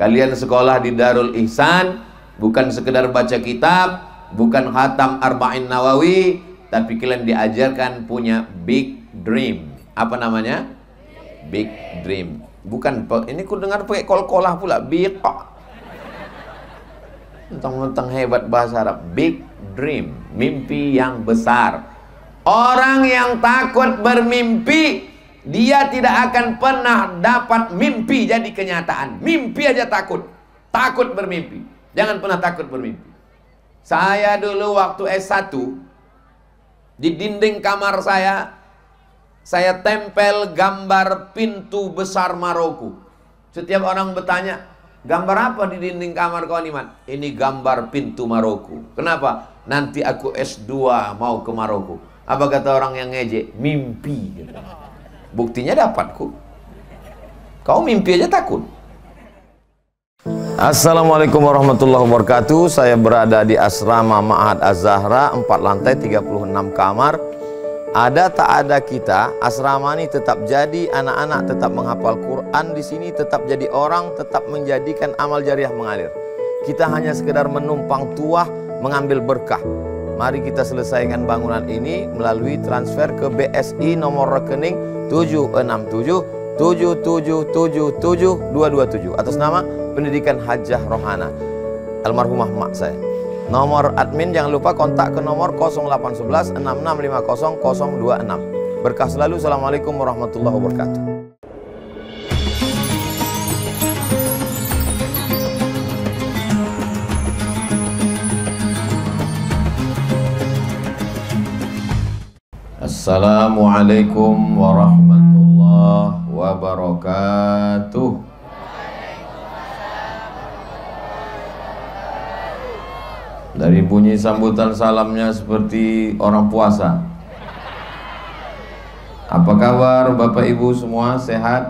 Kalian sekolah di Darul Ihsan bukan sekedar baca kitab, bukan khatam Arba'in Nawawi, tapi kalian diajarkan punya big dream. Apa namanya? Big dream. Bukan, ini ku dengar pakai kol-kolah pula, big. Mentang-mentang hebat bahasa Arab. Big dream, mimpi yang besar. Orang yang takut bermimpi, dia tidak akan pernah dapat mimpi jadi kenyataan. Mimpi aja takut. Takut bermimpi. Jangan pernah takut bermimpi. Saya dulu waktu S1, di dinding kamar saya tempel gambar pintu besar Maroko. Setiap orang bertanya, gambar apa di dinding kamar kau ini, Man? Ini gambar pintu Maroko. Kenapa? Nanti aku S2 mau ke Maroko. Apa kata orang yang ngejek? Mimpi. Buktinya dapatku. Kau mimpi aja takut. Assalamualaikum warahmatullahi wabarakatuh. Saya berada di asrama Ma'had Az-Zahra, 4 lantai 36 kamar. Ada tak ada kita, asrama ini tetap jadi, anak-anak tetap menghafal Quran di sini, tetap jadi orang, tetap menjadikan amal jariah mengalir. Kita hanya sekedar menumpang tuah, mengambil berkah. Mari kita selesaikan bangunan ini melalui transfer ke BSI nomor rekening 76777772227 atas nama Pendidikan Hajah Rohana, almarhumah mak saya. Nomor admin jangan lupa kontak ke nomor 0811 6650 026. Berkah selalu. Assalamualaikum warahmatullahi wabarakatuh. Assalamualaikum warahmatullahi wabarakatuh. Dari bunyi sambutan salamnya seperti orang puasa. Apa kabar Bapak Ibu semua, sehat?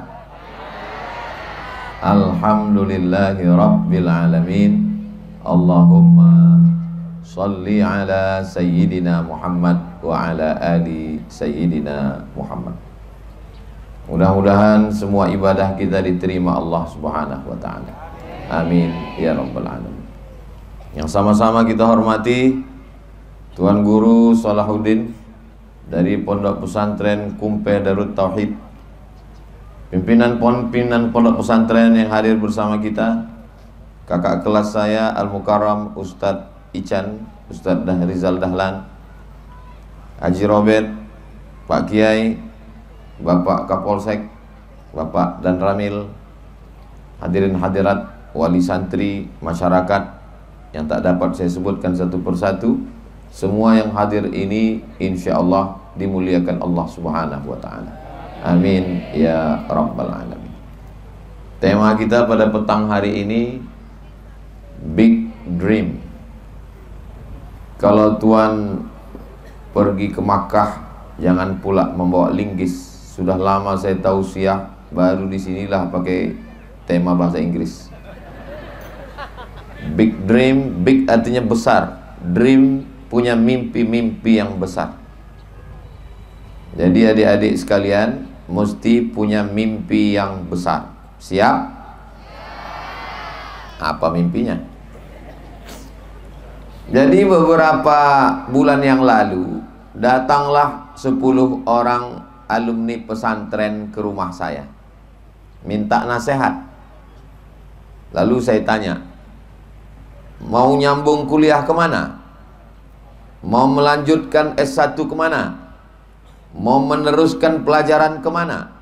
Alhamdulillahi Rabbil Alamin. Allahumma salli ala Sayyidina Muhammad wa ala ali Sayyidina Muhammad. Mudah-mudahan semua ibadah kita diterima Allah Subhanahu wa ta'ala. Amin ya Rabbal Alamin. Yang sama-sama kita hormati Tuan Guru Salahuddin dari Pondok Pesantren Kumpe Darut Tauhid, pimpinan Pondok Pesantren yang hadir bersama kita, kakak kelas saya Al-Mukarram Ustadz Ican, Ustadz Rizal Dahlan, Haji Robert, Pak Kiai, Bapak Kapolsek, Bapak Dan Ramil, hadirin hadirat, wali santri, masyarakat yang tak dapat saya sebutkan satu persatu. Semua yang hadir ini insya Allah dimuliakan Allah Subhanahu wa ta'ala. Amin ya Rabbal Alamin. Tema kita pada petang hari ini, Big Dream. Kalau Tuan pergi ke Makkah, jangan pula membawa linggis. Sudah lama saya tausiah, baru disinilah pakai tema bahasa Inggris. Big dream, big artinya besar. Dream punya mimpi-mimpi yang besar. Jadi adik-adik sekalian mesti punya mimpi yang besar. Siap? Apa mimpinya? Jadi beberapa bulan yang lalu datanglah 10 orang alumni pesantren ke rumah saya, minta nasihat. Lalu saya tanya, mau nyambung kuliah kemana? Mau melanjutkan S1 kemana? Mau meneruskan pelajaran kemana?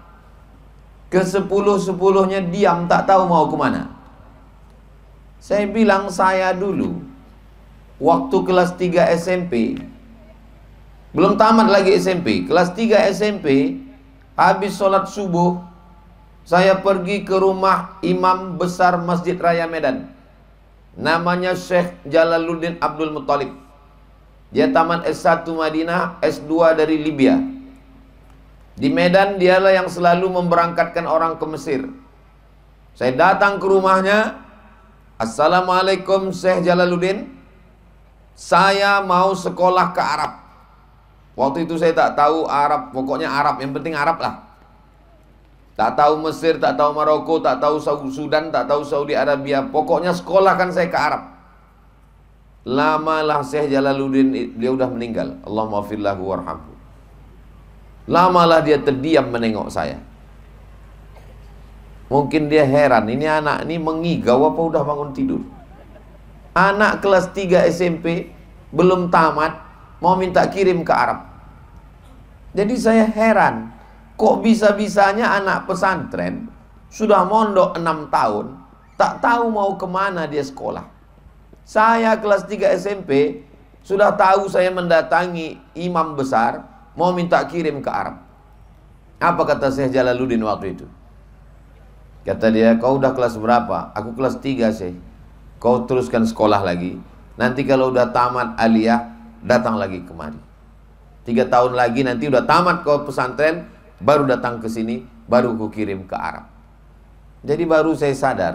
Ke-10-10-nya diam, tak tahu mau kemana. Saya bilang, saya dulu waktu kelas 3 SMP, belum tamat lagi SMP, kelas 3 SMP, habis sholat subuh, saya pergi ke rumah imam besar Masjid Raya Medan, namanya Syekh Jalaluddin Abdul Muttalib. Dia tamat S1 Madinah, S2 dari Libya. Di Medan dialah yang selalu memberangkatkan orang ke Mesir. Saya datang ke rumahnya. Assalamualaikum Syekh Jalaluddin, saya mau sekolah ke Arab. Waktu itu saya tak tahu Arab, pokoknya Arab, yang penting Arab lah. Tak tahu Mesir, tak tahu Maroko, tak tahu Sudan, tak tahu Saudi Arabia. Pokoknya sekolahkan saya ke Arab. Lamalah Syekh Jalaluddin, dia udah meninggal. Allahumma firlahu warhamhu. Lamalah dia terdiam menengok saya. Mungkin dia heran, ini anak ini mengigau apa udah bangun tidur. Anak kelas 3 SMP, belum tamat, mau minta kirim ke Arab. Jadi saya heran, kok bisa-bisanya anak pesantren sudah mondok 6 tahun, tak tahu mau kemana dia sekolah. Saya kelas 3 SMP, sudah tahu saya mendatangi imam besar, mau minta kirim ke Arab. Apa kata Syekh Jalaluddin waktu itu? Kata dia, kau udah kelas berapa? Aku kelas 3 Syekh. Kau teruskan sekolah lagi. Nanti kalau udah tamat aliyah, datang lagi kemari. 3 tahun lagi nanti udah tamat kau pesantren, baru datang ke sini, baru ku kirim ke Arab. Jadi baru saya sadar,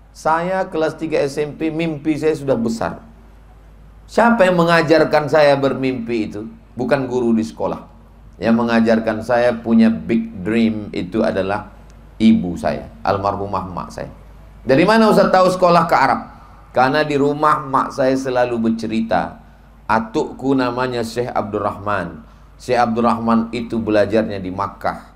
saya kelas 3 SMP, mimpi saya sudah besar. Siapa yang mengajarkan saya bermimpi itu? Bukan guru di sekolah. Yang mengajarkan saya punya big dream itu adalah ibu saya, almarhumah mak saya. Dari mana Ustaz tahu sekolah ke Arab? Karena di rumah mak saya selalu bercerita, atukku namanya Syekh Abdurrahman. Syekh Abdurrahman itu belajarnya di Makkah.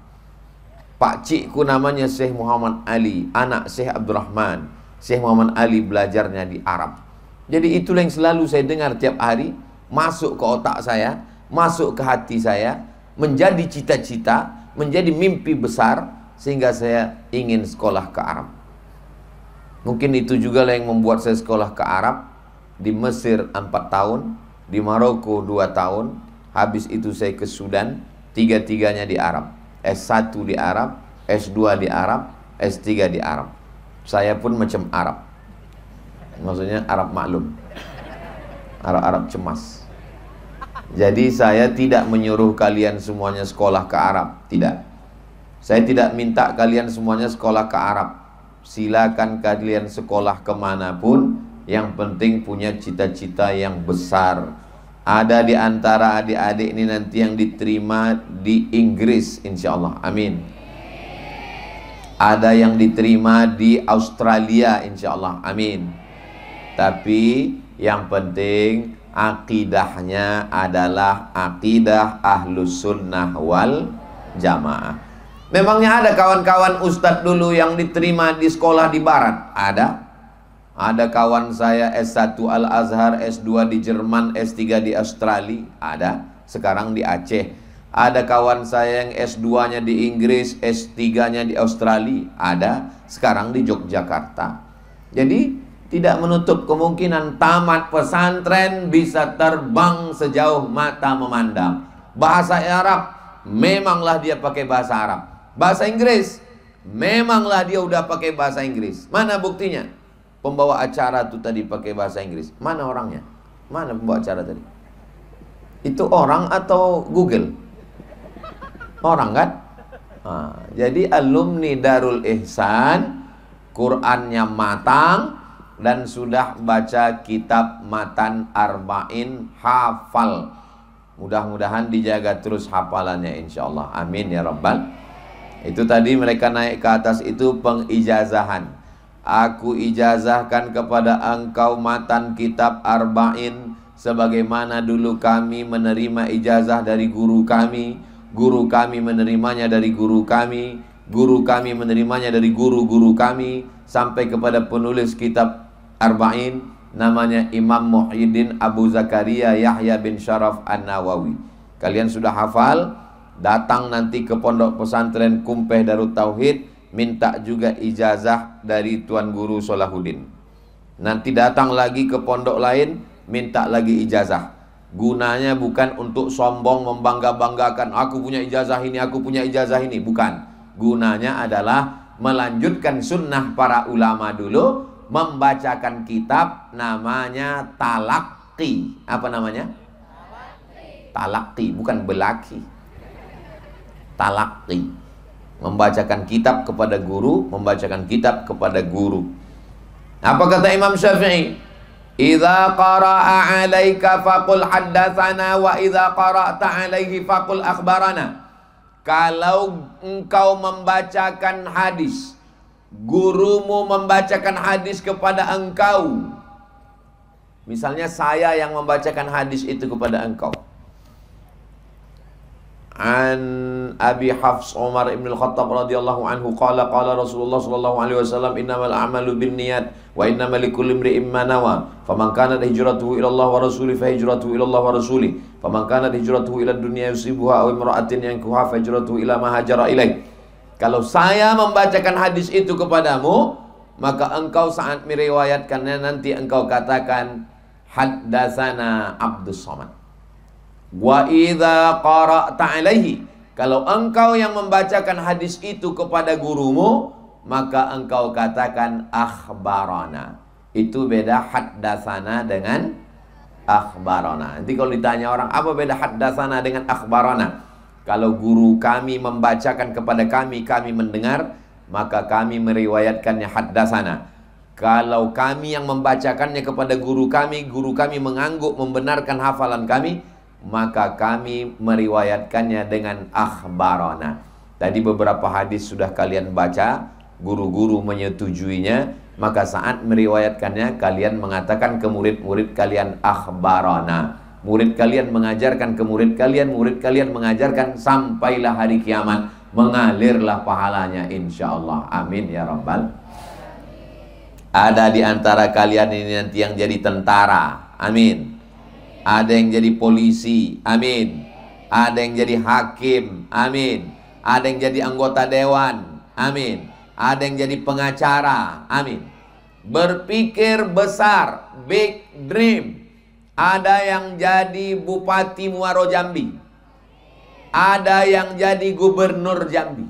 Pak cikku namanya Syekh Muhammad Ali, anak Syekh Abdurrahman. Syekh Muhammad Ali belajarnya di Arab. Jadi itulah yang selalu saya dengar tiap hari, masuk ke otak saya, masuk ke hati saya, menjadi cita-cita, menjadi mimpi besar, sehingga saya ingin sekolah ke Arab. Mungkin itu juga yang membuat saya sekolah ke Arab. Di Mesir 4 tahun, di Maroko 2 tahun, habis itu saya ke Sudan, 3-tiganya di Arab. S1 di Arab, S2 di Arab, S3 di Arab. Saya pun macam Arab. Maksudnya Arab maklum. Arab cemas. Jadi saya tidak menyuruh kalian semuanya sekolah ke Arab, tidak. Saya tidak minta kalian semuanya sekolah ke Arab. Silakan kalian sekolah kemanapun, yang penting punya cita-cita yang besar. Ada di antara adik-adik ini nanti yang diterima di Inggris, insya Allah, amin. Ada yang diterima di Australia, insya Allah, amin. Tapi yang penting akidahnya adalah akidah Ahlus Sunnah wal Jamaah. Memangnya ada kawan-kawan ustadz dulu yang diterima di sekolah di barat? Ada. Ada kawan saya S1 Al-Azhar, S2 di Jerman, S3 di Australia. Ada. Sekarang di Aceh. Ada kawan saya yang S2-nya di Inggris, S3-nya di Australia. Ada. Sekarang di Yogyakarta. Jadi tidak menutup kemungkinan tamat pesantren bisa terbang sejauh mata memandang. Bahasa Arab, memanglah dia pakai bahasa Arab. Bahasa Inggris, memanglah dia udah pakai bahasa Inggris. Mana buktinya? Pembawa acara tuh tadi pakai bahasa Inggris. Mana orangnya? Mana pembawa acara tadi? Itu orang atau Google? Orang kan? Nah, jadi alumni Darul Ihsan, Qur'annya matang, dan sudah baca kitab Matan Arba'in, hafal. Mudah-mudahan dijaga terus hafalannya insyaallah. Amin ya rabbal. Itu tadi mereka naik ke atas itu pengijazahan. Aku ijazahkan kepada engkau matan kitab Arba'in sebagaimana dulu kami menerima ijazah dari guru kami menerimanya dari guru kami menerimanya dari guru-guru kami, sampai kepada penulis kitab Arba'in namanya Imam Muhyiddin Abu Zakaria Yahya bin Syaraf An-Nawawi. Kalian sudah hafal? Datang nanti ke pondok pesantren Kumpeh Darut Tauhid, minta juga ijazah dari Tuan Guru Salahuddin. Nanti datang lagi ke pondok lain, minta lagi ijazah. Gunanya bukan untuk sombong, membangga-banggakan, aku punya ijazah ini, aku punya ijazah ini. Bukan. Gunanya adalah melanjutkan sunnah para ulama dulu, membacakan kitab namanya talaqi. Apa namanya? Talaqi, bukan belaki. Talaqi. Membacakan kitab kepada guru, membacakan kitab kepada guru. Apa kata Imam Syafi'i? Idza qara'a 'alaika faqul haddatsana wa idza qara'ta 'alaihi faqul akhbarana. kalau engkau membacakan hadis, gurumu membacakan hadis kepada engkau, misalnya saya yang membacakan hadis itu kepada engkau, an Abi Hafs Umar ibn al-Khattab radhiyallahu anhu qala qala Rasulullah sallallahu alaihi wasallam innamal a'malu binniyat wa innamal likulli imri'in ma nawa faman kanat hijratuhu ila Allah wa rasulihi fa hijratuhu ila Allah wa rasulihi faman kanat hijratuhu ila dunya yusibuha aw imra'atin yankuha fa hijratuhu ila ma hajara ilaih. Kalau saya membacakan hadis itu kepadamu, maka engkau saat meriwayatkannya nanti engkau katakan haddatsana Abdus Samad. Wa idza qara'ta alaihi, kalau engkau yang membacakan hadis itu kepada gurumu, maka engkau katakan akhbarana. Itu beda haddatsana dengan akhbarana. Nanti kalau ditanya orang, apa beda haddatsana dengan akhbarana? Kalau guru kami membacakan kepada kami, kami mendengar, maka kami meriwayatkannya haddatsana. Kalau kami yang membacakannya kepada guru kami mengangguk membenarkan hafalan kami, maka kami meriwayatkannya dengan akhbarana. Tadi beberapa hadis sudah kalian baca, guru-guru menyetujuinya, maka saat meriwayatkannya kalian mengatakan ke murid-murid kalian akhbarana. Murid kalian mengajarkan ke murid kalian mengajarkan, sampailah hari kiamat mengalirlah pahalanya insyaallah. Amin ya rabbal. Ada di antara kalian ini nanti yang jadi tentara, amin. Ada yang jadi polisi, amin. Ada yang jadi hakim, amin. Ada yang jadi anggota dewan, amin. Ada yang jadi pengacara, amin. Berpikir besar, big dream. Ada yang jadi Bupati Muaro Jambi. Ada yang jadi Gubernur Jambi.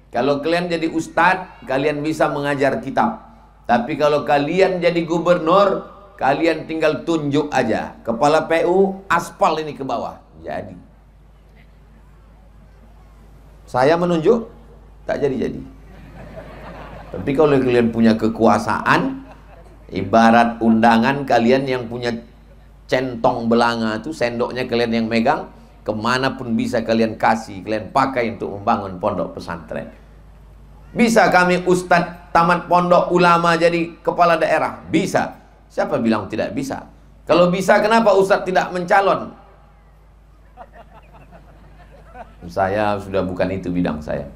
Kalau kalian jadi ustadz, kalian bisa mengajar kitab. Tapi kalau kalian jadi gubernur, kalian tinggal tunjuk aja. Kepala PU, aspal ini ke bawah. Jadi. Saya menunjuk, tak jadi-jadi. Tapi kalau kalian punya kekuasaan, ibarat undangan, kalian yang punya centong belanga itu, sendoknya kalian yang megang, kemanapun bisa kalian kasih, kalian pakai untuk membangun pondok pesantren. Bisa kami ustadz tamat pondok ulama jadi kepala daerah? Bisa. Siapa bilang tidak bisa? Kalau bisa, kenapa ustadz tidak mencalon? Saya sudah bukan itu bidang saya.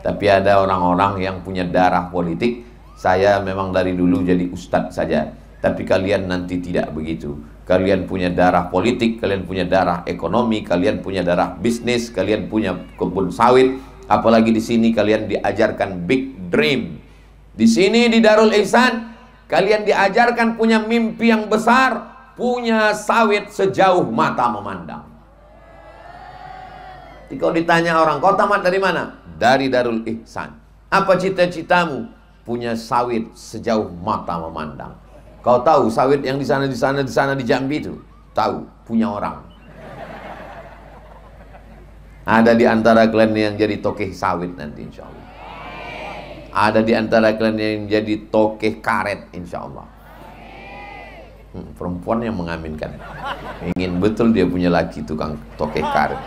Tapi ada orang-orang yang punya darah politik. Saya memang dari dulu jadi ustadz saja. Tapi kalian nanti tidak begitu. Kalian punya darah politik, kalian punya darah ekonomi, kalian punya darah bisnis, kalian punya kebun sawit. Apalagi di sini kalian diajarkan big dream. Di sini di Darul Ihsan kalian diajarkan punya mimpi yang besar, punya sawit sejauh mata memandang. Jadi kalau ditanya orang, kau tamat dari mana? Dari Darul Ihsan. Apa cita-citamu? Punya sawit sejauh mata memandang. Kau tahu sawit yang di sana di Jambi itu? Tahu, punya orang. Ada di antara kalian yang jadi tokeh sawit nanti insya Allah. Ada di antara kalian yang jadi tokeh karet insya Allah. Perempuan yang mengaminkan. Ingin betul dia punya laki tukang tokeh karet.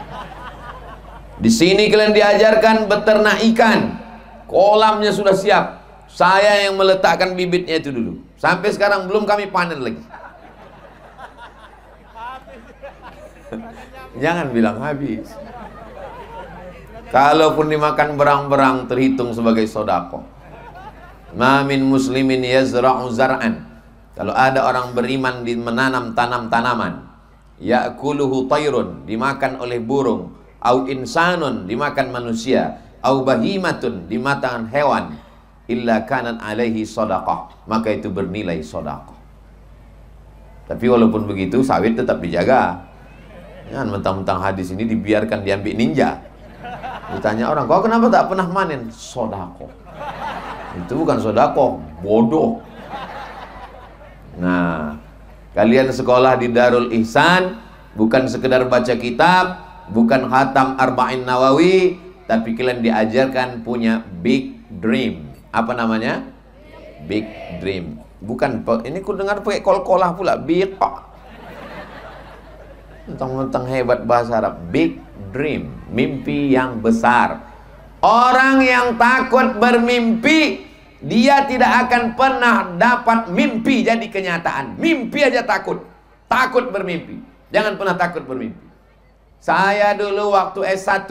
Di sini kalian diajarkan beternak ikan. Kolamnya sudah siap. Saya yang meletakkan bibitnya itu dulu. Sampai sekarang belum kami panen lagi. Jangan bilang habis. Kalaupun dimakan berang-berang terhitung sebagai sodako. Ma min muslimin yazra'u zar'an. Kalau ada orang beriman di menanam tanaman, ya'kuluhu tayrun, dimakan oleh burung, au insanun, dimakan manusia, au bahimatun, dimakan hewan, illa kanan alaihi sodaqah, maka itu bernilai sodaqah. Tapi walaupun begitu, sawit tetap dijaga. Jangan mentang-mentang hadis ini dibiarkan diambil ninja. Ditanya orang, kau kenapa tak pernah manen? Sodaqah. Itu bukan sodaqah, bodoh. Nah, kalian sekolah di Darul Ihsan bukan sekedar baca kitab, bukan khatam Arba'in Nawawi, tapi kalian diajarkan punya big dream. Apa namanya? Big dream. Bukan, ini ku dengar pakai kol-kolah pula, big. Mentang-mentang hebat bahasa Arab. Big dream, mimpi yang besar. Orang yang takut bermimpi, dia tidak akan pernah dapat mimpi jadi kenyataan. Mimpi aja takut. Takut bermimpi. Jangan pernah takut bermimpi. Saya dulu waktu S1,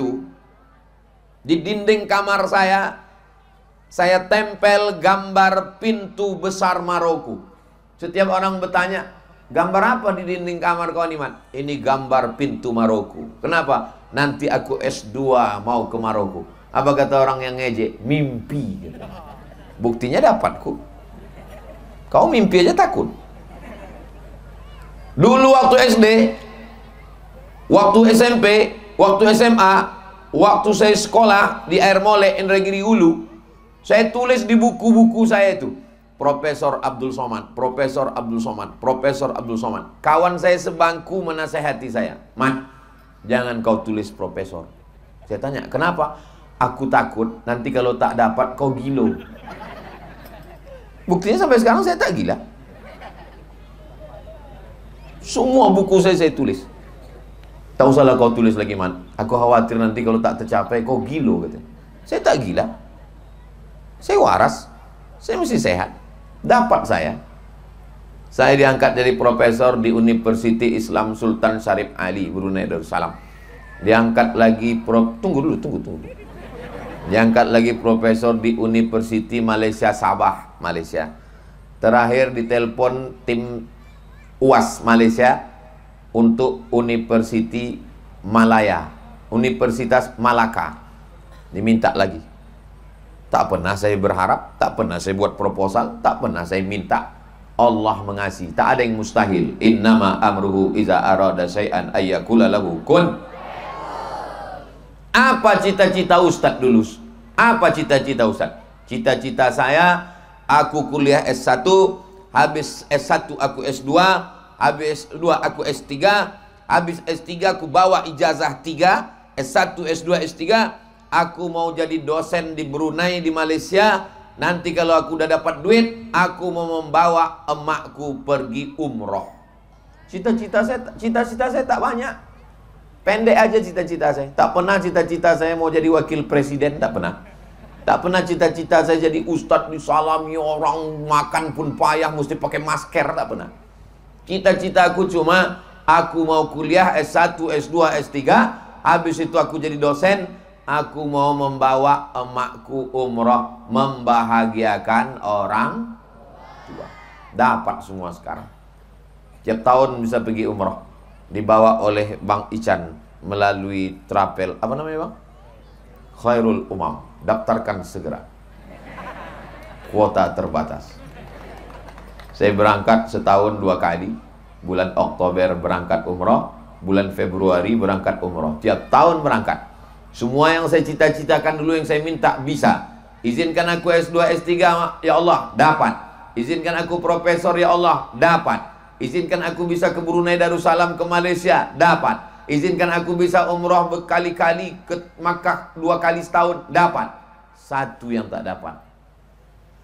di dinding kamar saya tempel gambar pintu besar Maroko. Setiap orang bertanya, gambar apa di dinding kamar kau nih, Mat? Ini gambar pintu Maroko. Kenapa? Nanti aku S2 mau ke Maroko. Apa kata orang yang ngejek? Mimpi. Buktinya dapatku. Kau mimpi aja takut. Dulu waktu SD, waktu SMP, waktu SMA, waktu saya sekolah di Air Molek, Indragiri Hulu, saya tulis di buku-buku saya itu, Profesor Abdul Somad, Profesor Abdul Somad, Profesor Abdul Somad. Kawan saya sebangku menasehati saya, Mat, jangan kau tulis profesor. Saya tanya, kenapa? Aku takut nanti kalau tak dapat kau gilo. Buktinya sampai sekarang saya tak gila. Semua buku saya tulis. Tak usahlah kau tulis lagi, Man. Aku khawatir nanti kalau tak tercapai kau gilo, katanya. Saya tak gila. Saya waras. Saya mesti sehat. Dapat saya. Saya diangkat jadi profesor di University Islam Sultan Syarif Ali, Brunei Darussalam. Diangkat lagi tunggu dulu. Diangkat lagi profesor di University Malaysia Sabah, Malaysia. Terakhir ditelepon tim UAS Malaysia untuk University Malaya, Universitas Malaka. Diminta lagi. Tak pernah saya berharap, tak pernah saya buat proposal, tak pernah saya minta. Allah mengasihi, tak ada yang mustahil. Innama amruhu iza arada syai'an ayyakula lahu kun. Apa cita-cita Ustadz dulu? Apa cita-cita Ustadz? Cita-cita saya, aku kuliah S1, habis S1 aku S2, habis S2 aku S3, habis S3 aku bawa ijazah 3, S1, S2, S3, aku mau jadi dosen di Brunei, di Malaysia. Nanti kalau aku udah dapat duit, aku mau membawa emakku pergi umroh. Cita-cita saya tak banyak. Pendek aja cita-cita saya. Tak pernah cita-cita saya mau jadi wakil presiden, tak pernah. Tak pernah cita-cita saya jadi ustadz disalami orang, makan pun payah mesti pakai masker, tak pernah. Cita-cita aku cuma aku mau kuliah S1, S2, S3, habis itu aku jadi dosen, aku mau membawa emakku umroh, membahagiakan orang tua. Dapat semua sekarang. Tiap tahun bisa pergi umroh. Dibawa oleh Bang Ican melalui travel, apa namanya Bang? Khairul Umam. Daftarkan segera. Kuota terbatas. Saya berangkat setahun 2 kali. Bulan Oktober berangkat umroh, bulan Februari berangkat umroh. Tiap tahun berangkat. Semua yang saya cita-citakan dulu, yang saya minta bisa. Izinkan aku S2, S3 ya Allah, dapat. Izinkan aku profesor ya Allah, dapat. Izinkan aku bisa ke Brunei Darussalam, ke Malaysia, dapat. Izinkan aku bisa umroh berkali-kali, ke Makkah 2 kali setahun, dapat. Satu yang tak dapat,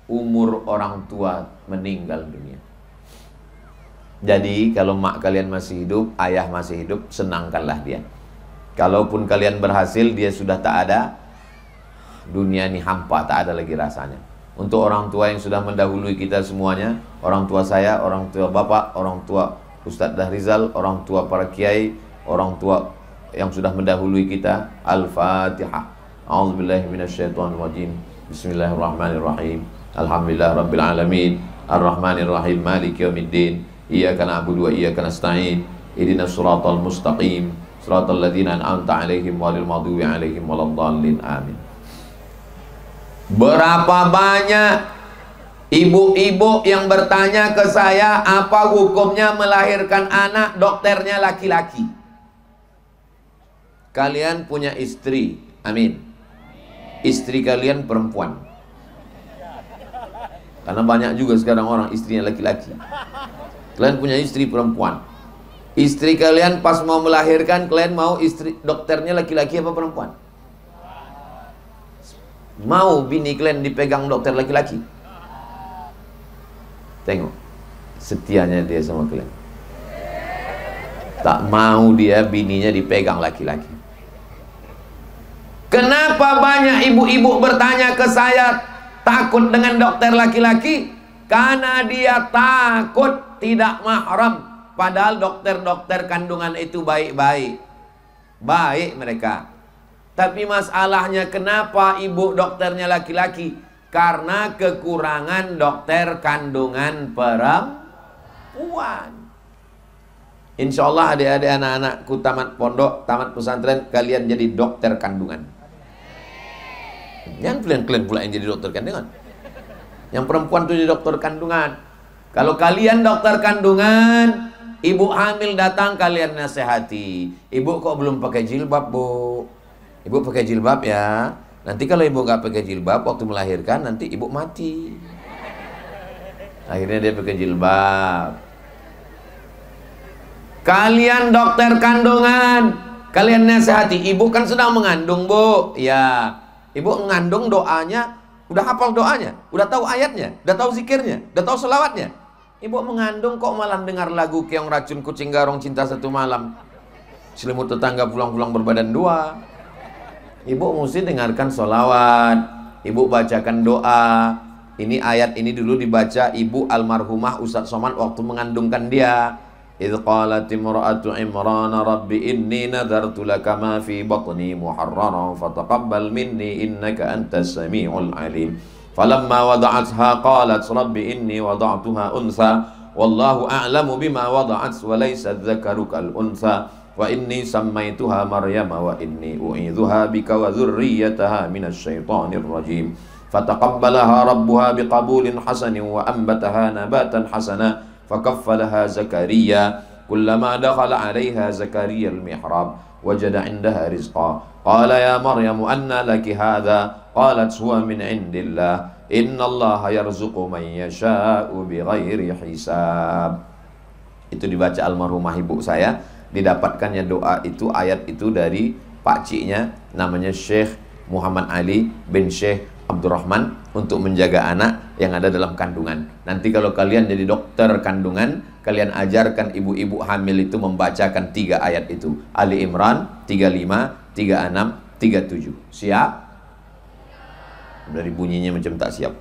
umur orang tua meninggal dunia. Jadi kalau mak kalian masih hidup, ayah masih hidup, senangkanlah dia. Kalaupun kalian berhasil, dia sudah tak ada, dunia ini hampa, tak ada lagi rasanya. Untuk orang tua yang sudah mendahului kita semuanya, orang tua saya, orang tua bapak, orang tua Ustadz Dahrizal, orang tua para kiai, orang tua yang sudah mendahului kita. Al-Fatihah. A'udzubillahi minasyaitonirrajim. Bismillahirrahmanirrahim. Alhamdulillah rabbil alamin. Ar-Rahmanirrahim. Maliki yaumiddin. Iyyaka na'budu wa iyyaka nasta'in. Ihdinas siratal mustaqim. Siratal ladzina an'amta 'alaihim ghairil maghdubi 'alaihim waladdallin. Amin. Berapa banyak ibu-ibu yang bertanya ke saya, apa hukumnya melahirkan anak dokternya laki-laki? Kalian punya istri, amin. Istri kalian perempuan. Karena banyak juga sekarang orang istrinya laki-laki. Kalian punya istri perempuan. Istri kalian pas mau melahirkan, kalian mau istri dokternya laki-laki apa perempuan? Mau bini kalian dipegang dokter laki-laki? Tengok setianya dia sama kalian. Tak mau dia bininya dipegang laki-laki. Kenapa banyak ibu-ibu bertanya ke saya takut dengan dokter laki-laki? Karena dia takut tidak mahram. Padahal dokter-dokter kandungan itu baik-baik. Baik mereka. Tapi masalahnya kenapa ibu dokternya laki-laki? Karena kekurangan dokter kandungan perempuan. Insya Allah adik-adik anak-anakku tamat pondok, tamat pesantren, kalian jadi dokter kandungan. Yang kalian pula yang jadi dokter kandungan. Yang perempuan tuh jadi dokter kandungan. Kalau kalian dokter kandungan, ibu hamil datang kalian nasihati. Ibu kok belum pakai jilbab, Bu? Ibu pakai jilbab ya. Nanti kalau ibu nggak pakai jilbab waktu melahirkan, nanti ibu mati. Akhirnya dia pakai jilbab. Kalian dokter kandungan, kalian nasihati. Ibu kan sedang mengandung, Bu. Ya, ibu mengandung, doanya udah hafal doanya, udah tahu ayatnya, udah tahu zikirnya, udah tahu selawatnya. Ibu mengandung kok malam dengar lagu Keong Racun Kucing Garong Cinta Satu Malam, Selimut Tetangga Pulang-pulang Berbadan Dua. Ibu mesti dengarkan sholawat, ibu bacakan doa. Ini ayat ini dulu dibaca ibu almarhumah Ustadz Somad waktu mengandungkan dia. Idh qalat imra'atu Imran rabbi inni nadartu laka ma fi batni muharraran fataqabbal minni innaka antas sami'ul alim. Falamma wada'atha qalat rabbi inni wada'tuha untha wallahu a'lamu bima wada'at wa laysa dzakaru kal untha wa inni sammaituha Maryama wa inni u'idzuha bika wa dzurriyyataha minasy syaithanir rajim. Fataqabbalaha rabbuha biqabulin hasanin wa anbataha nabatan hasana fakaffalaha Zakaria kullama dakhala 'alaiha Zakaria al-mihrab wajada 'indaha rizqa qala ya Maryamu anna laki hadha qalat huwa min 'indillah innallaha yarzuqu man yasha'u bighairi hisab. Itu dibaca almarhumah ibu saya, didapatkannya doa itu, ayat itu dari pakciknya namanya Syekh Muhammad Ali bin Syekh Abdurrahman untuk menjaga anak yang ada dalam kandungan. Nanti kalau kalian jadi dokter kandungan, kalian ajarkan ibu-ibu hamil itu membacakan 3 ayat itu. Ali Imran 35, 36, 37. Siap? Dari bunyinya macam tak siap.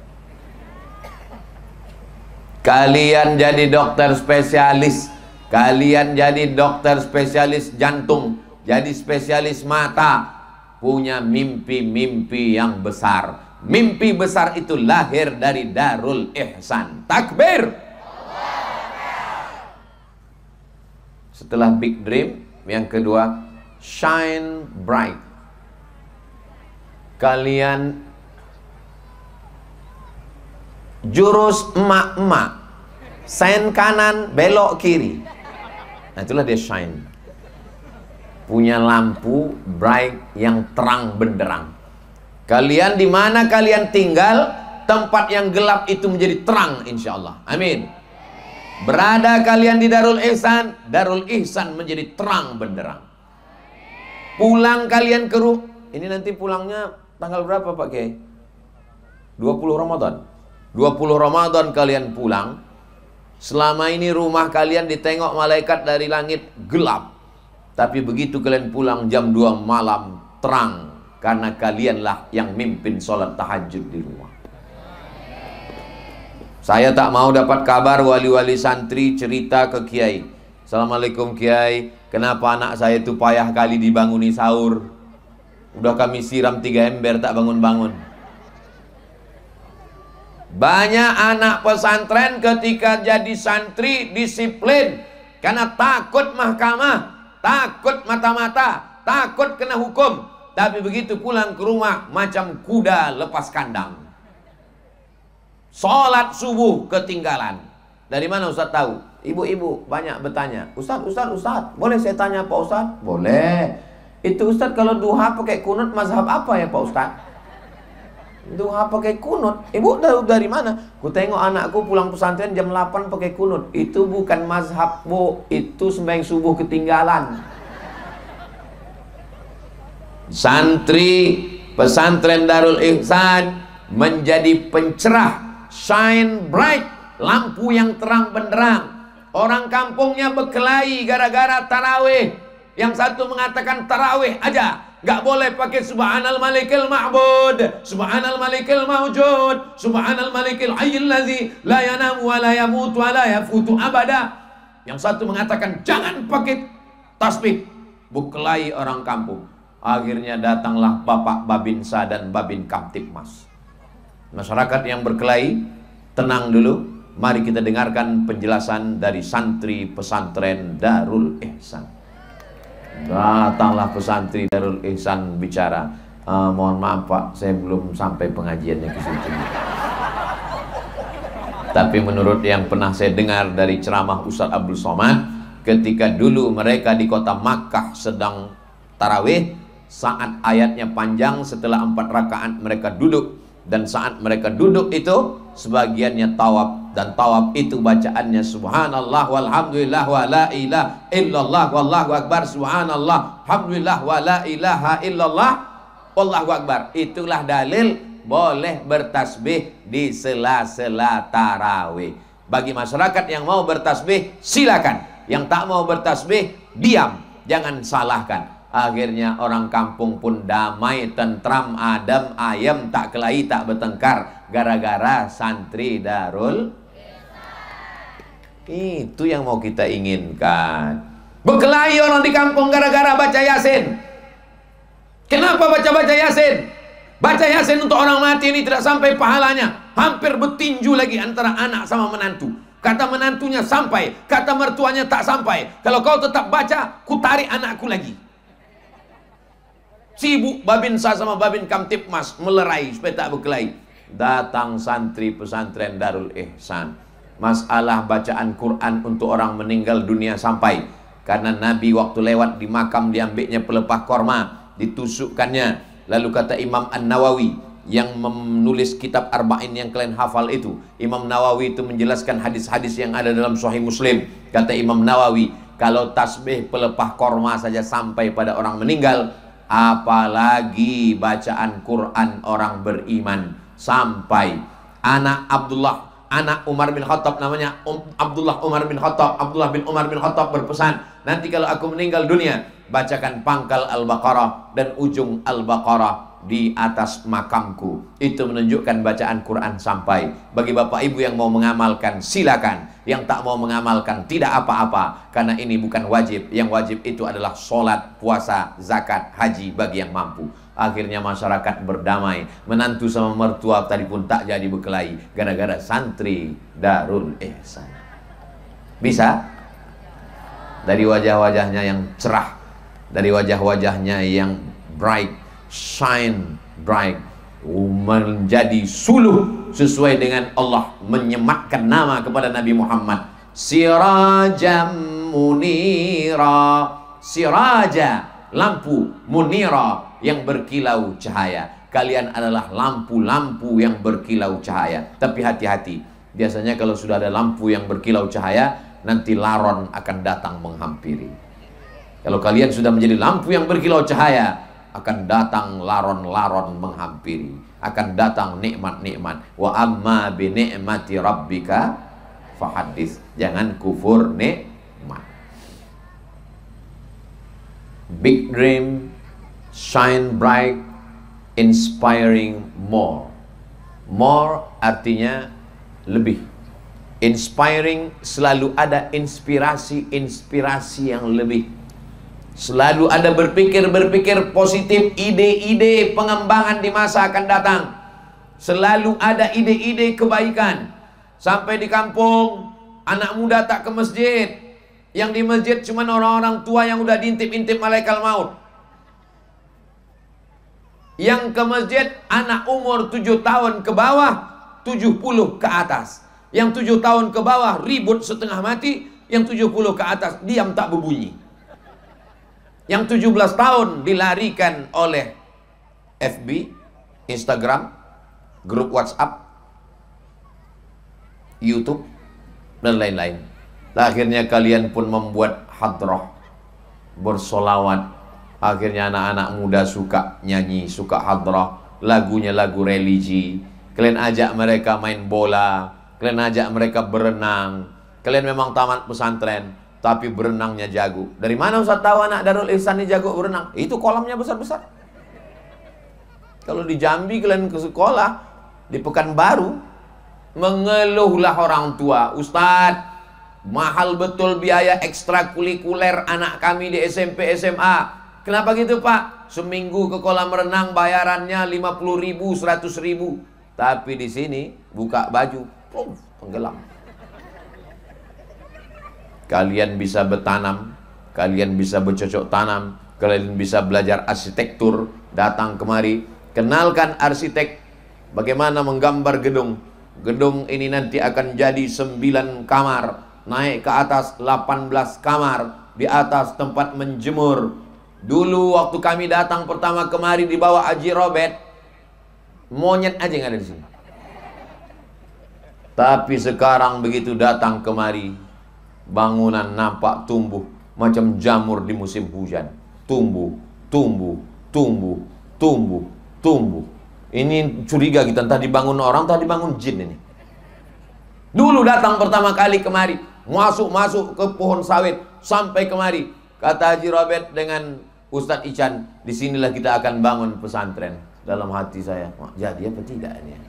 Kalian jadi dokter spesialis. Kalian jadi dokter spesialis jantung, jadi spesialis mata, punya mimpi-mimpi yang besar. Mimpi besar itu lahir dari Darul Ihsan. Takbir. Setelah big dream, yang kedua, shine bright. Kalian jurus emak-emak, sen kanan, belok kiri. Nah, itulah dia shine. Punya lampu bright yang terang benderang. Kalian di mana kalian tinggal, tempat yang gelap itu menjadi terang insyaallah. Amin. Berada kalian di Darul Ihsan, Darul Ihsan menjadi terang benderang. Pulang kalian ke rumah, ini nanti pulangnya tanggal berapa Pak Kiai? 20 Ramadan. 20 Ramadan kalian pulang. Selama ini rumah kalian ditengok malaikat dari langit gelap. Tapi begitu kalian pulang jam 2 malam terang. Karena kalianlah yang mimpin sholat tahajud di rumah. Saya tak mau dapat kabar wali-wali santri cerita ke Kiai. Assalamualaikum Kiai, kenapa anak saya itu payah kali dibanguni sahur? Udah kami siram 3 ember tak bangun-bangun. Banyak anak pesantren ketika jadi santri disiplin karena takut mahkamah, takut mata-mata, takut kena hukum. Tapi begitu pulang ke rumah macam kuda lepas kandang. Sholat subuh ketinggalan. Dari mana Ustaz tahu? Ibu-ibu banyak bertanya, Ustaz, boleh saya tanya Pak Ustaz? Boleh. Itu Ustaz kalau duha pakai kunut mazhab apa ya Pak Ustaz? Duha pakai kunut. Ibu dari mana? Ku tengok anakku pulang pesantren jam 8 pakai kunut. Itu bukan mazhab, Bu. Itu sembahyang subuh ketinggalan. Santri pesantren Darul Ihsan menjadi pencerah, shine bright, lampu yang terang benderang. Orang kampungnya berkelahi gara-gara tarawih. Yang satu mengatakan tarawih aja, nggak boleh pakai subhanal malikil ma'bud, subhanal malikil mawjud, subhanal malikil hayyil ladzi la yanamu wa la yamutu wa la yafutu abada. Yang satu mengatakan jangan pakai tasbih. Berkelahi orang kampung. Akhirnya datanglah Bapak Babinsa dan Babin Kamtipmas. Masyarakat yang berkelahi, tenang dulu. Mari kita dengarkan penjelasan dari santri pesantren Darul Ihsan. Datanglah pesantren Darul Ihsan bicara, mohon maaf Pak, saya belum sampai pengajiannya ke situ. Tapi menurut yang pernah saya dengar dari ceramah Ustaz Abdul Somad, ketika dulu mereka di kota Makkah sedang tarawih, saat ayatnya panjang, setelah 4 rakaat mereka duduk, dan saat mereka duduk itu sebagiannya tawaf, dan tawaf itu bacaannya subhanallah walhamdulillah wa la ilaha illallah wallahu akbar, subhanallah alhamdulillah wa la ilaha illallah wallahu akbar. Itulah dalil boleh bertasbih di sela-sela tarawih. Bagi masyarakat yang mau bertasbih silakan, yang tak mau bertasbih diam, jangan salahkan. Akhirnya orang kampung pun damai, tentram, adem, ayem, tak kelahi, tak bertengkar, gara-gara santri Darul. Itu yang mau kita inginkan. Berkelahi orang di kampung gara-gara baca Yasin. Kenapa baca-baca Yasin? Baca Yasin untuk orang mati ini tidak sampai pahalanya. Hampir bertinju lagi antara anak sama menantu. Kata menantunya sampai, kata mertuanya tak sampai. Kalau kau tetap baca, ku tarik anakku lagi. Sibuk Babinsa sama Babin Kamtipmas melerai supaya tak berkelahi. Datang santri pesantren Darul Ihsan. Masalah bacaan Quran untuk orang meninggal dunia sampai. Karena Nabi waktu lewat di makam diambilnya pelepah korma, ditusukkannya. Lalu kata Imam An-Nawawi yang menulis kitab Arba'in yang kalian hafal itu, Imam Nawawi itu menjelaskan hadis-hadis yang ada dalam Sahih Muslim. Kata Imam Nawawi, kalau tasbih pelepah korma saja sampai pada orang meninggal, apalagi bacaan Quran orang beriman sampai. Anak Umar bin Khattab, namanya Abdullah Umar bin Khattab. Abdullah bin Umar bin Khattab berpesan, nanti kalau aku meninggal dunia, bacakan pangkal Al-Baqarah dan ujung Al-Baqarah di atas makamku. Itu menunjukkan bacaan Quran sampai. Bagi bapak ibu yang mau mengamalkan silakan, yang tak mau mengamalkan tidak apa-apa, karena ini bukan wajib. Yang wajib itu adalah sholat, puasa, zakat, haji bagi yang mampu. Akhirnya masyarakat berdamai. Menantu sama mertua tadi pun tak jadi berkelahi gara-gara santri Darul Ihsan. Bisa? Dari wajah-wajahnya yang cerah, dari wajah-wajahnya yang bright, shine bright, menjadi suluh sesuai dengan Allah menyematkan nama kepada Nabi Muhammad, sirajam munira. Siraja, lampu, munira, yang berkilau cahaya. Kalian adalah lampu-lampu yang berkilau cahaya. Tapi hati-hati, biasanya kalau sudah ada lampu yang berkilau cahaya, nanti laron akan datang menghampiri. Kalau kalian sudah menjadi lampu yang berkilau cahaya, akan datang laron-laron menghampiri, akan datang nikmat-nikmat. Wa amma bi ni'mati rabbika fahadits. Jangan kufur nikmat. Big dream, shine bright, inspiring more. More artinya lebih. Inspiring, selalu ada inspirasi-inspirasi yang lebih. Selalu ada berpikir positif, ide-ide pengembangan di masa akan datang. Selalu ada ide-ide kebaikan. Sampai di kampung, anak muda tak ke masjid. Yang di masjid cuma orang-orang tua yang udah diintip-intip malaikat maut. Yang ke masjid anak umur 7 tahun ke bawah, 70 ke atas. Yang 7 tahun ke bawah ribut setengah mati, yang 70 ke atas diam tak berbunyi. Yang 17 tahun dilarikan oleh FB, Instagram, grup WhatsApp, YouTube, dan lain-lain. Akhirnya kalian pun membuat hadrah, bersolawat. Akhirnya anak-anak muda suka nyanyi, suka hadrah, lagunya lagu religi. Kalian ajak mereka main bola, kalian ajak mereka berenang. kalian memang tamat pesantren, tapi berenangnya jago. Dari mana Ustaz tahu anak Darul Ihsan ini jago berenang? Itu kolamnya besar-besar. Kalau di Jambi kalian ke sekolah, di Pekanbaru, mengeluhlah orang tua, Ustaz, mahal betul biaya ekstrakurikuler anak kami di SMP SMA. Kenapa gitu Pak? Seminggu ke kolam renang bayarannya 50.000, 100.000. Tapi di sini buka baju, tenggelam. Kalian bisa bertanam, kalian bisa bercocok tanam, kalian bisa belajar arsitektur, datang kemari, kenalkan arsitek bagaimana menggambar gedung. Gedung ini nanti akan jadi 9 kamar, naik ke atas 18 kamar, di atas tempat menjemur. Dulu waktu kami datang pertama kemari di bawah Haji Robert, monyet aja yang ada di sini. Tapi sekarang begitu datang kemari, bangunan nampak tumbuh macam jamur di musim hujan. Tumbuh, tumbuh, tumbuh, tumbuh, tumbuh. Ini curiga kita, entah dibangun orang, entah dibangun jin ini. Dulu datang pertama kali kemari, masuk ke pohon sawit, sampai kemari. Kata Haji Robert dengan Ustadz Ican, disinilah kita akan bangun pesantren. Dalam hati saya, jadi apa tidak ini?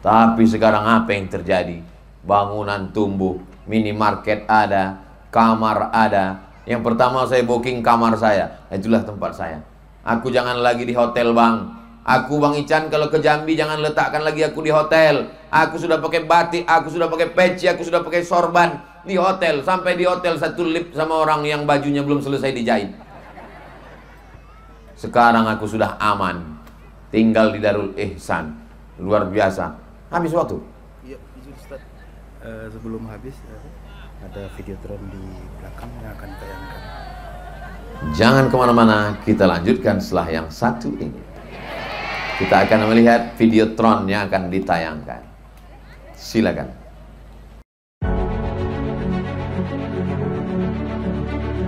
Tapi sekarang apa yang terjadi? Bangunan tumbuh, minimarket ada, kamar ada. Yang pertama saya booking kamar saya, itulah tempat saya. Aku jangan lagi di hotel bang. Aku Bang Ican kalau ke Jambi jangan letakkan lagi aku di hotel. Aku sudah pakai batik, aku sudah pakai peci, aku sudah pakai sorban di hotel. Sampai di hotel satu lip sama orang yang bajunya belum selesai dijahit. Sekarang aku sudah aman, tinggal di Darul Ihsan. Luar biasa. Habis waktu? Iya, Ustaz. Sebelum habis ada videotron di belakang yang akan tayangkan. Jangan kemana-mana, kita lanjutkan setelah yang satu ini. Kita akan melihat videotron yang akan ditayangkan. Silakan.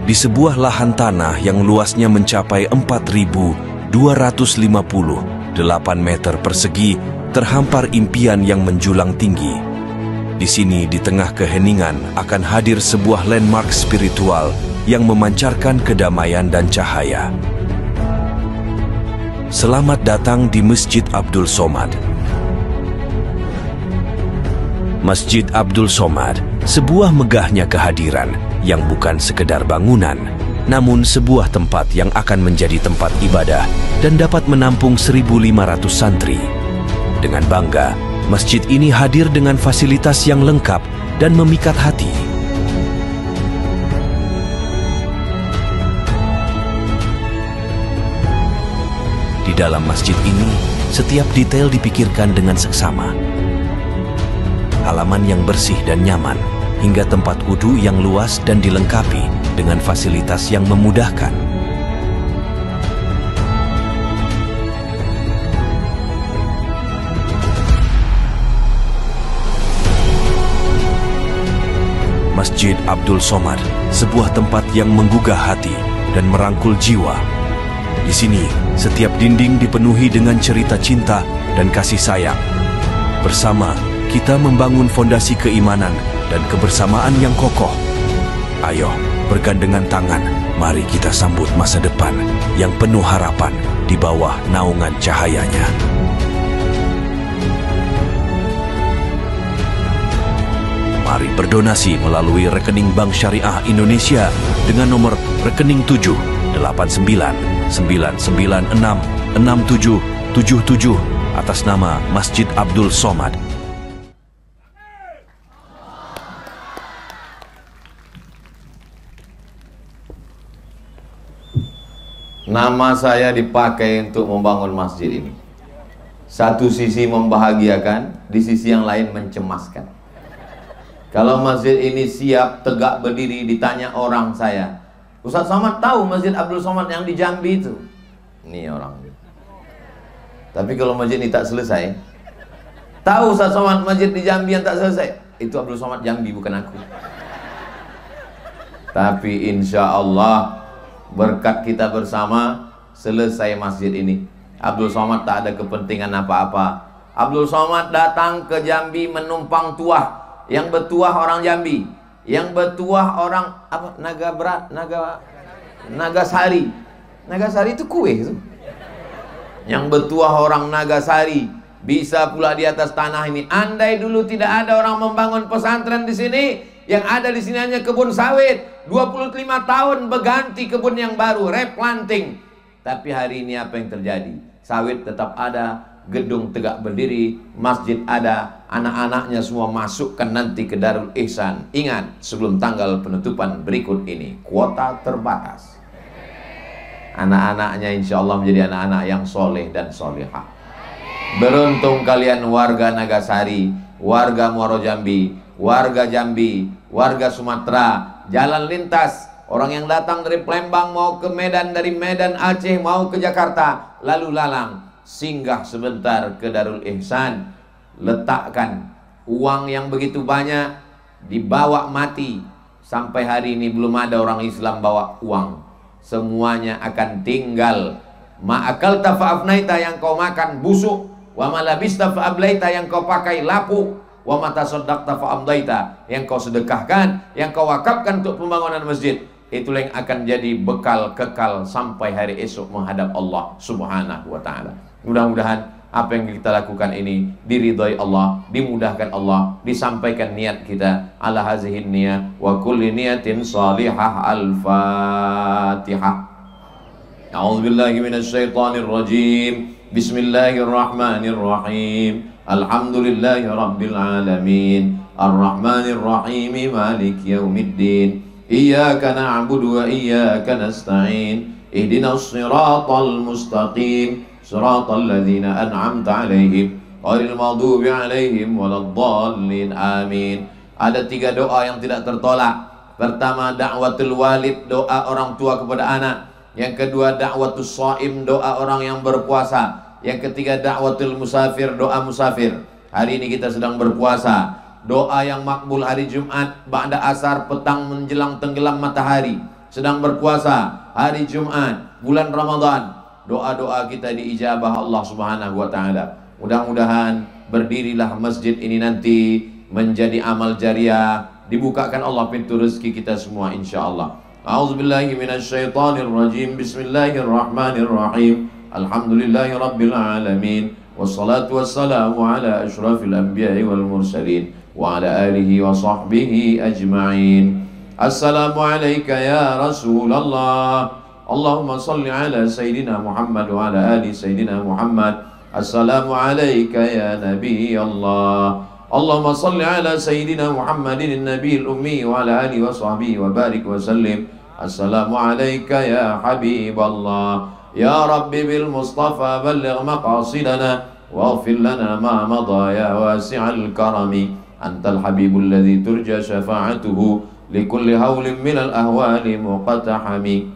Di sebuah lahan tanah yang luasnya mencapai 4.258 meter persegi, terhampar impian yang menjulang tinggi. Di sini, di tengah keheningan, akan hadir sebuah landmark spiritual yang memancarkan kedamaian dan cahaya. Selamat datang di Masjid Abdul Somad. Masjid Abdul Somad, sebuah megahnya kehadiran yang bukan sekedar bangunan, namun sebuah tempat yang akan menjadi tempat ibadah dan dapat menampung 1.500 santri. Dengan bangga, masjid ini hadir dengan fasilitas yang lengkap dan memikat hati. Di dalam masjid ini, setiap detail dipikirkan dengan seksama. Halaman yang bersih dan nyaman, hingga tempat wudhu yang luas dan dilengkapi dengan fasilitas yang memudahkan. Masjid Abdul Somad, sebuah tempat yang menggugah hati dan merangkul jiwa. Di sini, setiap dinding dipenuhi dengan cerita cinta dan kasih sayang. Bersama, kita membangun fondasi keimanan dan kebersamaan yang kokoh. Ayo, bergandengan tangan, mari kita sambut masa depan yang penuh harapan di bawah naungan cahayanya. Mari berdonasi melalui rekening Bank Syariah Indonesia dengan nomor rekening 789966777 atas nama Masjid Abdul Somad. Nama saya dipakai untuk membangun masjid ini. Satu sisi membahagiakan, di sisi yang lain mencemaskan. Kalau masjid ini siap, tegak berdiri, ditanya orang saya, Ustaz Somad tahu Masjid Abdul Somad yang di Jambi itu? Ini orang. Tapi kalau masjid ini tak selesai, tahu Ustaz Somad masjid di Jambi yang tak selesai? Itu Abdul Somad Jambi, bukan aku. Tapi insya Allah berkat kita bersama selesai masjid ini. Abdul Somad tak ada kepentingan apa-apa. Abdul Somad datang ke Jambi menumpang tuah, yang bertuah orang Jambi, yang bertuah orang apa? Nagasari. Nagasari itu kue itu. Yang bertuah orang Nagasari bisa pula di atas tanah ini. Andai dulu tidak ada orang membangun pesantren di sini, yang ada di sini hanya kebun sawit. 25 tahun berganti kebun yang baru, replanting. Tapi hari ini apa yang terjadi? Sawit tetap ada, gedung tegak berdiri, masjid ada, anak-anaknya semua masukkan nanti ke Darul Ihsan. Ingat, sebelum tanggal penutupan berikut ini, kuota terbatas. Anak-anaknya insya Allah menjadi anak-anak yang soleh dan solehah. Beruntung kalian warga Nagasari, warga Muaro Jambi, warga Jambi, warga Sumatera, jalan lintas. Orang yang datang dari Palembang mau ke Medan, dari Medan Aceh mau ke Jakarta, lalu lalang singgah sebentar ke Darul Ihsan, letakkan uang yang begitu banyak, dibawa mati. Sampai hari ini belum ada orang Islam bawa uang. Semuanya akan tinggal. Ma'akal tafa'afnaita, yang kau makan busuk, wa malabista fa'ablaita, yang kau pakai lapuk, wa matasaddaqta fa'amdaita, yang kau sedekahkan, yang kau wakafkan untuk pembangunan masjid. Itulah yang akan jadi bekal kekal sampai hari esok menghadap Allah Subhanahu wa ta'ala. Mudah-mudahan apa yang kita lakukan ini diridhai Allah, dimudahkan Allah, disampaikan niat kita. Ala hazihin niyah wa kulli niyatin salihah. Al-Fatihah. A'udzubillahi minasyaitonir rajim. Bismillahirrahmanirrahim. Alhamdulillahi rabbil alamin. Ar-Rahmanir Rahim. Maliki yaumiddin. Iyyaka na'budu wa iyyaka nasta'in. Ihdinas siratal mustaqim. Siratal ladzina an'amta 'alaihim ghairil maghdubi 'alaihim waladdallin. Amin. Ada 3 doa yang tidak tertolak. Pertama, da'watul walid, doa orang tua kepada anak. Yang kedua, da'watus shaim, doa orang yang berpuasa. Yang ketiga, da'watul musafir, doa musafir. Hari ini kita sedang berpuasa. Doa yang makbul hari Jumat, ba'da asar, petang menjelang tenggelam matahari. Sedang berpuasa hari Jumat, bulan Ramadan. Doa-doa kita diijabah Allah Subhanahu wa ta'ala. Mudah-mudahan berdirilah masjid ini nanti menjadi amal jariah, dibukakan Allah pintu rezeki kita semua insyaallah. A'udzubillahi minasyaitonir rajim. Bismillahirrahmanirrahim. Alhamdulillahi rabbil alamin. Wassalatu wassalamu ala asyrafil anbiya'i wal mursalin wa ala alihi wa sahbihi ajma'in. Assalamu alayka ya Rasulullah. Allahumma salli ala Sayyidina Muhammad wa ala ali Sayyidina Muhammad. Assalamu alayka ya Nabi Allah. Allahumma salli ala Sayyidina Muhammadin Nabiil Ummi wa ala alihi wa sahbihi wa barik wa sallim. Assalamu alayka ya Habib Allah. Ya Rabbi bil Mustafa balligh maqasidana waghfir lana ma madha ya wasi'al karami. Antal habibul ladzi turja syafa'atuhu likulli hawlin minal ahwali muqatahami.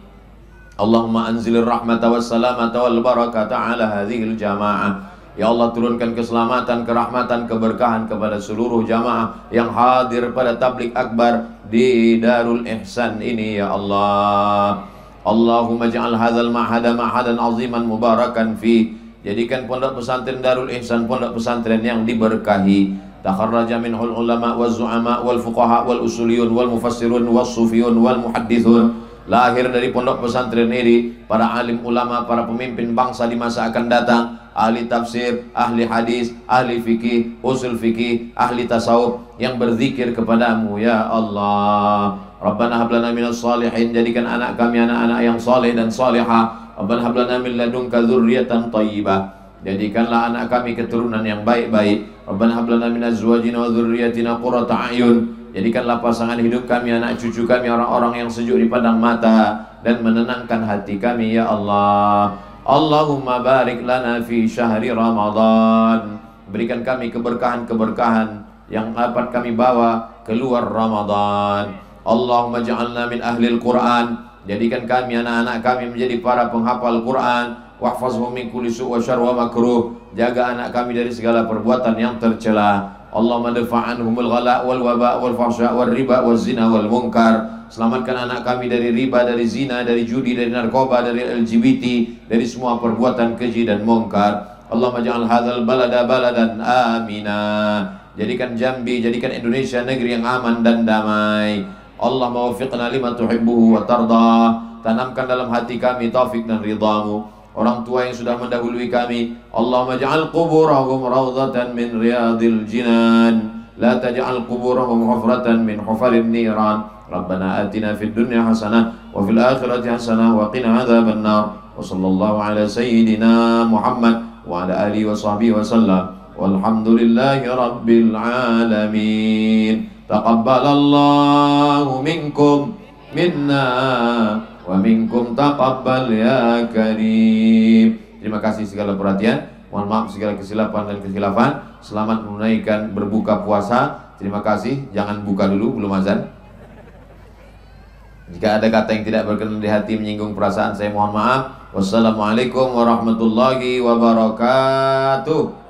Allahumma anzilir rahmata wassalamata wal barakata ala hadhil jamaah. Ya Allah, turunkan keselamatan, kerahmatan, keberkahan kepada seluruh jamaah yang hadir pada tablik akbar di Darul Ihsan ini ya Allah. Allahumma ja'al hadzal ma'hada ma'hadan aziman mubarakan fi. Jadikan pondok pesantren Darul Ihsan pondok pesantren yang diberkahi. Takharraja minhul ulama wal zu'ama wal fuqaha wal usuliyun wal mufassirun wal sufiyun wal muhaddithun. Lahir dari pondok pesantren ini para alim ulama, para pemimpin bangsa di masa akan datang, ahli tafsir, ahli hadis, ahli fikih, usul fikih, ahli tasawuf yang berzikir kepadamu ya Allah. Rabbana hab lana minas salihin, jadikan anak kami anak-anak yang saleh dan salihah. Rabbana hab lana min ladunka dzurriyyatan thayyibah, jadikanlah anak kami keturunan yang baik-baik. Rabbana hab lana min azwajina wa dzurriyyatina qurrata a'yun, jadikanlah pasangan hidup kami, anak cucu kami orang-orang yang sejuk di pandang mata dan menenangkan hati kami ya Allah. Allahumma barik lana fi syahri Ramadan, berikan kami keberkahan-keberkahan yang dapat kami bawa keluar Ramadan. Allahumma ja'alna min ahlil Quran, jadikan kami anak-anak kami menjadi para penghafal Quran. Wahfazhum min kulli su' wa syarr wa makruh, jaga anak kami dari segala perbuatan yang tercela. Allahumma dafa' anhumul ghala wal waba wal fahsya wal riba wal zina wal munkar. Selamatkan anak kami dari riba, dari zina, dari judi, dari narkoba, dari LGBT, dari semua perbuatan keji dan munkar. Allahumma ja'al hadzal balada baladan amina. jadikan Jambi, jadikan Indonesia negeri yang aman dan damai. Allahumma waffiqna lima tuhibbuhu wa tardah. Tanamkan dalam hati kami taufik dan ridhamu. Orang tua yang sudah mendahului kami, Allahumma ja'al quburahum rawdatan min riyadil jinan, la taj'al quburahum hufratan min hufarin niran. Rabbana atina fid dunya hasanah wa fil akhirati hasanah wa qina adzaban nar. Wa sallallahu ala sayyidina Muhammad wa ala alihi wa sahbihi wa sallam. Walhamdulillahi rabbil alamin. Taqabbalallahu minkum minna wa minkum taqabbal ya karim. Terima kasih segala perhatian. Mohon maaf segala kesilapan dan kekhilafan. Selamat menunaikan berbuka puasa. Terima kasih. Jangan buka dulu, belum azan. Jika ada kata yang tidak berkenan di hati menyinggung perasaan, saya mohon maaf. Wassalamualaikum warahmatullahi wabarakatuh.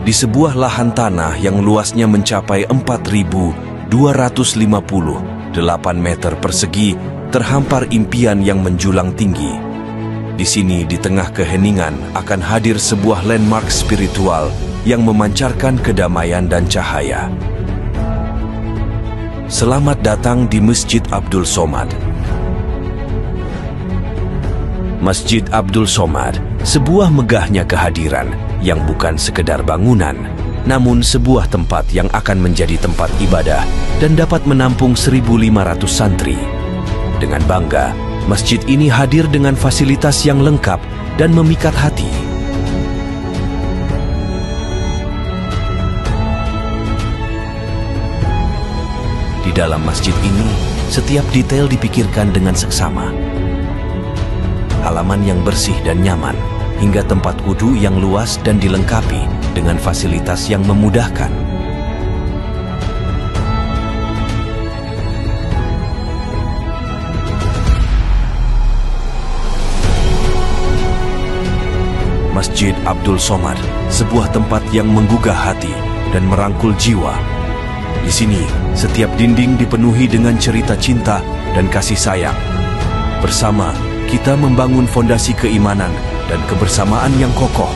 Di sebuah lahan tanah yang luasnya mencapai 4.258 meter persegi, terhampar impian yang menjulang tinggi. Di sini, di tengah keheningan, akan hadir sebuah landmark spiritual yang memancarkan kedamaian dan cahaya. Selamat datang di Masjid Abdul Somad. Masjid Abdul Somad, sebuah megahnya kehadiran yang bukan sekedar bangunan, namun sebuah tempat yang akan menjadi tempat ibadah dan dapat menampung 1.500 santri. Dengan bangga, masjid ini hadir dengan fasilitas yang lengkap dan memikat hati. Di dalam masjid ini, setiap detail dipikirkan dengan seksama. Halaman yang bersih dan nyaman, hingga tempat wudhu yang luas dan dilengkapi dengan fasilitas yang memudahkan. Masjid Abdul Somad, sebuah tempat yang menggugah hati dan merangkul jiwa. Di sini, setiap dinding dipenuhi dengan cerita cinta dan kasih sayang. Bersama, kita membangun fondasi keimanan dan kebersamaan yang kokoh.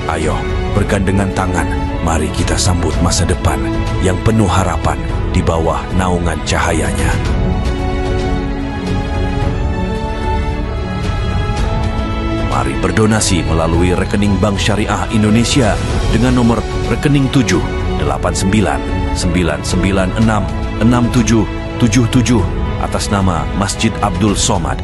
Ayo, bergandengan tangan, mari kita sambut masa depan yang penuh harapan di bawah naungan cahayanya. Mari berdonasi melalui rekening Bank Syariah Indonesia dengan nomor rekening 78999667777 atas nama Masjid Abdul Somad.